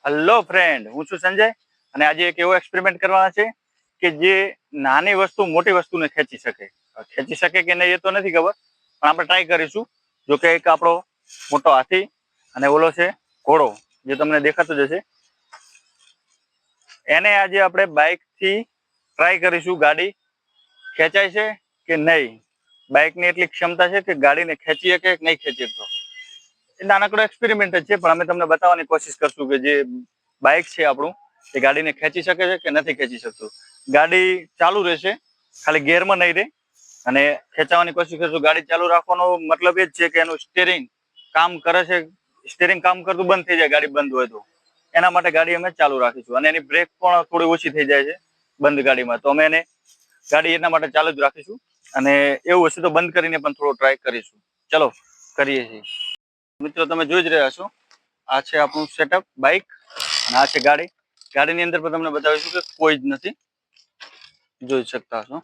Hello friend, હું છું સંજય અને આજે એક એવો એક્સપેરિમેન્ટ કરવાના છે કે જે નાની વસ્તુ મોટી વસ્તુને ખેંચી શકે કે નહીં એ તો નથી ખબર, પણ આપણે ટ્રાય કરીશું. જો કે એક આપણો મોટો હાથી અને ઓલો છે ઘોડો, જે તમને દેખાતો જ હશે. એને આજે આપણે બાઇકથી ટ્રાય કરીશું, ગાડી ખેંચાય છે કે નહીં. બાઇકની એટલી ક્ષમતા છે કે ગાડીને ખેંચી શકે કે નહીં ખેંચી શકતો. એ નાનકડો એક્સપેરિમેન્ટ જ છે, પણ અમે તમને બતાવવાની કોશિશ કરશું કે જે બાઇક છે આપણું એ ગાડીને ખેંચી શકે છે કે નથી ખેંચી શકતું. ગાડી ચાલુ રહેશે, ખાલી ગેરમાં નહીં રહે, અને ખેંચાવાની કોશિશ કરશું. ગાડી ચાલુ રાખવાનો મતલબ એ જ છે કે એનું સ્ટીયરિંગ કામ કરે છે. સ્ટીયરિંગ કામ કરતું બંધ થઈ જાય ગાડી બંધ હોય તો, એના માટે ગાડી અમે ચાલુ રાખીશું. અને એની બ્રેક પણ થોડી ઓછી થઈ જાય છે બંધ ગાડીમાં, તો અમે એને ગાડી એના માટે ચાલુ જ રાખીશું. અને એવું હશે તો બંધ કરીને પણ થોડો ટ્રાય કરીશું. ચલો કરીએ છીએ. મિત્રો, તમે જોઈ જ રહ્યા છો, આ છે આપણું સેટઅપ બાઇક અને આ છે ગાડી. ગાડીની અંદર પણ તમને બતાવીશું કે કોઈ જ નથી, જોઈ શકતા હશો.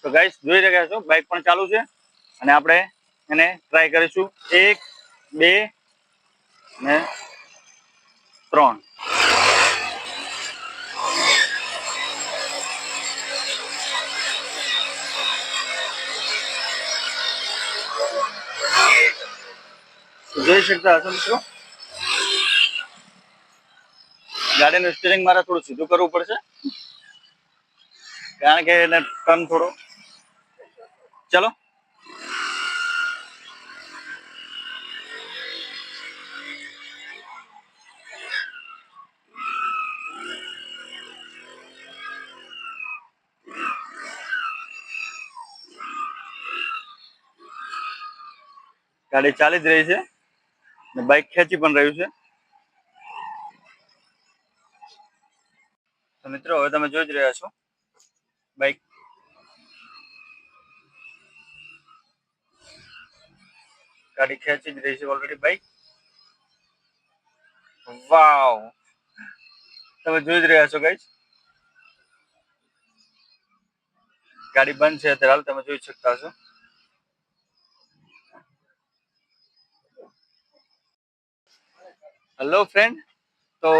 તો ગાઈસ, જોઈ રહ્યા છો, બાઇક પણ ચાલુ છે અને આપણે એને ટ્રાય કરીશું. 1 2 ને 3. જોઈ શકતા હશો મિત્રો, ગાડીનું સ્ટીયરિંગ મારે થોડું સીધું કરવું પડશે, કારણ કે એને ટર્ન થોડો. ચલો, ગાડી ચાલી જ રહી છે ને બાઇક ખેંચી પણ રહ્યું છે. તો મિત્રો, હવે તમે જોઈ જ રહ્યા છો, બાઇક ગાડી ખેંચી જ રહી છે ઓલરેડી બાઇક. વાવ, તમે જોઈ જ રહ્યા છો ગાઈસ, ગાડી બંધ છે અત્યારે. હાલ તમે જોઈ શકતા હશો. હેલો ફ્રેન્ડ, તો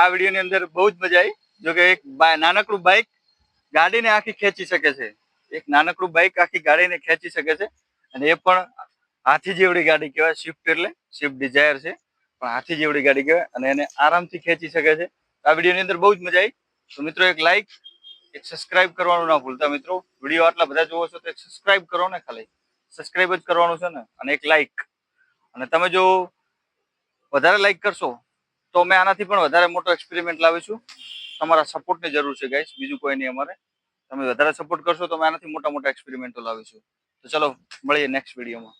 આ વિડીયોની અંદર બહુ જ મજા આવી. જો કે એક નાનકડું બાઇક ગાડીને આખી ખેંચી શકે છે. એક નાનકડું બાઇક આખી ગાડીને ખેંચી શકે છે, અને એ પણ હાથી જેવડી ગાડી કહેવાય. સ્વિફ્ટ એટલે સ્વિફ્ટ ડિઝાયર છે, પણ હાથી જેવડી ગાડી કહેવાય, અને એને આરામથી ખેંચી શકે છે. આ વિડીયોની અંદર બહુ જ મજા આવી. તો મિત્રો, એક લાઈક, એક સબસ્ક્રાઇબ કરવાનું ના ભૂલતા. મિત્રો, વિડીયો આટલા બધા જોવો છો તો એક સબસ્ક્રાઇબ કરો ને, ખાલી સબસ્ક્રાઇબ જ કરવાનું છે ને, અને એક લાઈક. અને તમે જો વધારે લાઈક કરશો તો અમે આનાથી પણ વધારે મોટો એક્સપેરિમેન્ટ લાવીશું. તમારા સપોર્ટની જરૂર છે ગાઈસ, બીજું કોઈ નહીં અમારે. તમે વધારે સપોર્ટ કરશો તો અમે આનાથી મોટા મોટા એક્સપેરિમેન્ટો લાવીશું. તો ચલો, મળીએ નેક્સ્ટ વિડીયોમાં.